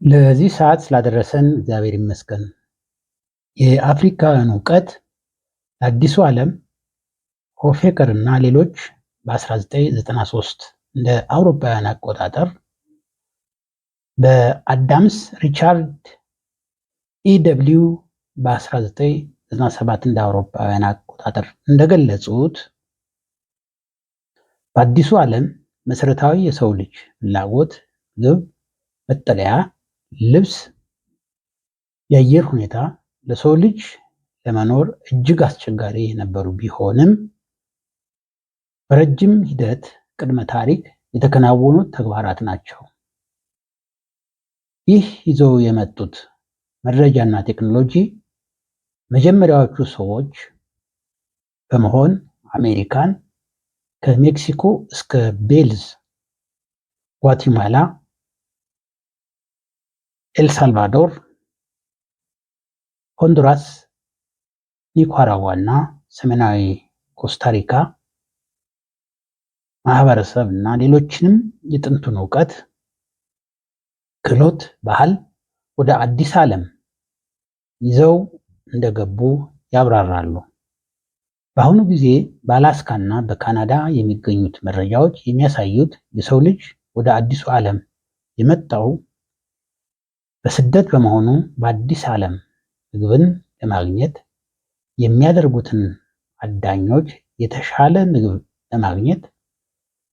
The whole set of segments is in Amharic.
ለዚህ ሰዓት ስላደረሰን እግዚአብሔር ይመስገን። የአፍሪካውያን እውቀት ለአዲሱ ዓለም ሆፌከር እና ሌሎች በ1993 እንደ አውሮፓውያን አቆጣጠር በአዳምስ ሪቻርድ ኢደብሊው በ1997 እንደ አውሮፓውያን አቆጣጠር እንደገለጹት በአዲሱ ዓለም መሰረታዊ የሰው ልጅ ፍላጎት ምግብ፣ መጠለያ፣ ልብስ፣ የአየር ሁኔታ ለሰው ልጅ ለመኖር እጅግ አስቸጋሪ የነበሩ ቢሆንም በረጅም ሂደት ቅድመ ታሪክ የተከናወኑት ተግባራት ናቸው። ይህ ይዘው የመጡት መረጃና ቴክኖሎጂ መጀመሪያዎቹ ሰዎች በመሆን አሜሪካን ከሜክሲኮ እስከ ቤልዝ፣ ጓቲማላ፣ ኤልሳልቫዶር፣ ሆንዱራስ፣ ኒካራጓ እና ሰሜናዊ ኮስታሪካ ማህበረሰብ እና ሌሎችንም የጥንቱን እውቀት፣ ክህሎት፣ ባህል ወደ አዲስ ዓለም ይዘው እንደገቡ ያብራራሉ። በአሁኑ ጊዜ በአላስካ እና በካናዳ የሚገኙት መረጃዎች የሚያሳዩት የሰው ልጅ ወደ አዲሱ ዓለም የመጣው በስደት በመሆኑ በአዲስ ዓለም ምግብን ለማግኘት የሚያደርጉትን አዳኞች የተሻለ ምግብ ለማግኘት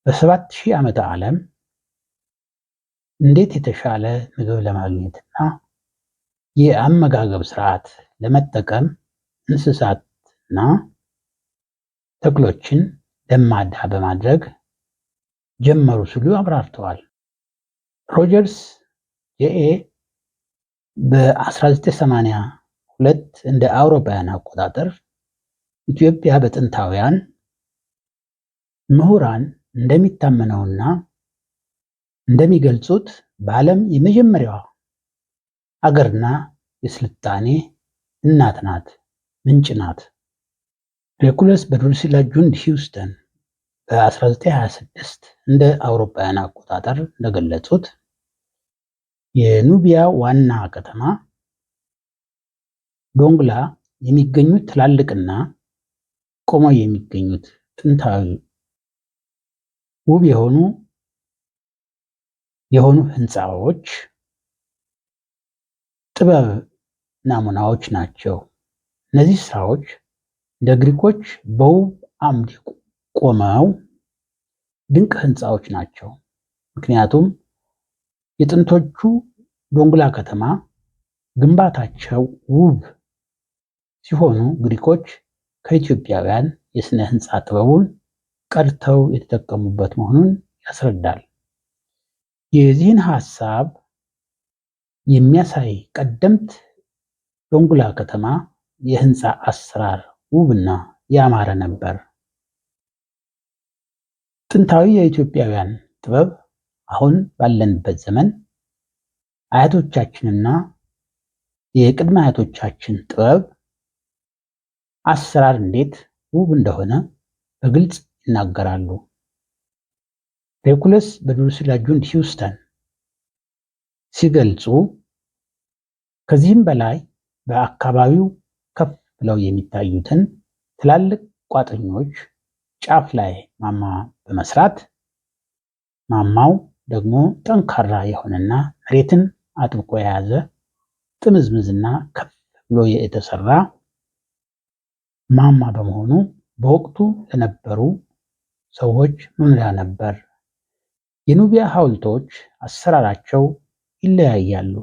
በ7000 ዓመተ ዓለም እንዴት የተሻለ ምግብ ለማግኘትና የአመጋገብ ስርዓት ለመጠቀም እንስሳትና ተክሎችን ለማዳ በማድረግ ጀመሩ ሲሉ አብራርተዋል። ሮጀርስ ጄኤ በ1982 እንደ አውሮፓውያን አቆጣጠር ኢትዮጵያ በጥንታውያን ምሁራን እንደሚታመነውና እንደሚገልጹት በዓለም የመጀመሪያዋ አገርና የስልጣኔ እናት ናት፣ ምንጭ ናት። ሬኩለስ በድሩሲላ ጁንድ ሂውስተን በ1926 እንደ አውሮፓውያን አቆጣጠር እንደገለጹት የኑቢያ ዋና ከተማ ዶንግላ የሚገኙት ትላልቅና ቆመው የሚገኙት ጥንታዊ ውብ የሆኑ ህንፃዎች ጥበብ ናሙናዎች ናቸው። እነዚህ ስራዎች እንደ ግሪኮች በውብ አምድ ቆመው ድንቅ ህንፃዎች ናቸው። ምክንያቱም የጥንቶቹ ዶንግላ ከተማ ግንባታቸው ውብ ሲሆኑ ግሪኮች ከኢትዮጵያውያን የስነ ህንፃ ጥበቡን ቀድተው የተጠቀሙበት መሆኑን ያስረዳል። የዚህን ሐሳብ የሚያሳይ ቀደምት ዶንግላ ከተማ የህንፃ አሰራር ውብና ያማረ ነበር። ጥንታዊ የኢትዮጵያውያን ጥበብ አሁን ባለንበት ዘመን አያቶቻችንና የቅድመ አያቶቻችን ጥበብ አሰራር እንዴት ውብ እንደሆነ በግልጽ ይናገራሉ። ሬኩለስ በድሩሲላ ጁንድ ሂውስተን ሲገልጹ ከዚህም በላይ በአካባቢው ከፍ ብለው የሚታዩትን ትላልቅ ቋጥኞች ጫፍ ላይ ማማ በመስራት ማማው ደግሞ ጠንካራ የሆነና መሬትን አጥብቆ የያዘ ጥምዝምዝና ከፍ ብሎ የተሰራ ማማ በመሆኑ በወቅቱ ለነበሩ ሰዎች መኖሪያ ነበር። የኑቢያ ሐውልቶች አሰራራቸው ይለያያሉ።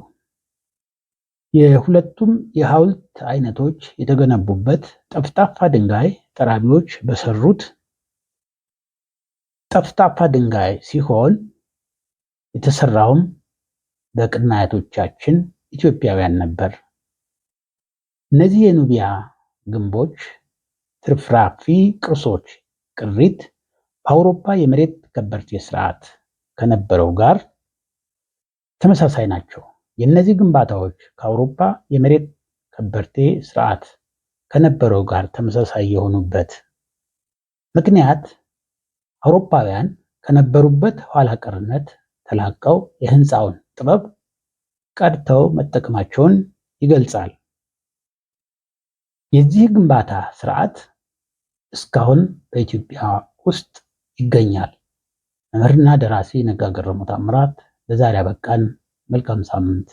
የሁለቱም የሐውልት አይነቶች የተገነቡበት ጠፍጣፋ ድንጋይ ጠራቢዎች በሰሩት ጠፍጣፋ ድንጋይ ሲሆን የተሰራውም በቅድመ አያቶቻችን ኢትዮጵያውያን ነበር። እነዚህ የኑቢያ ግንቦች ትርፍራፊ ቅርሶች ቅሪት በአውሮፓ የመሬት ከበርቴ ስርዓት ከነበረው ጋር ተመሳሳይ ናቸው። የእነዚህ ግንባታዎች ከአውሮፓ የመሬት ከበርቴ ስርዓት ከነበረው ጋር ተመሳሳይ የሆኑበት ምክንያት አውሮፓውያን ከነበሩበት ኋላ ቀርነት ተላቀው የህንፃውን ጥበብ ቀድተው መጠቀማቸውን ይገልጻል። የዚህ ግንባታ ስርዓት እስካሁን በኢትዮጵያ ውስጥ ይገኛል። መምህርና ደራሲ ነጋ ገረሙ ታምራት። ለዛሬ አበቃን። መልካም ሳምንት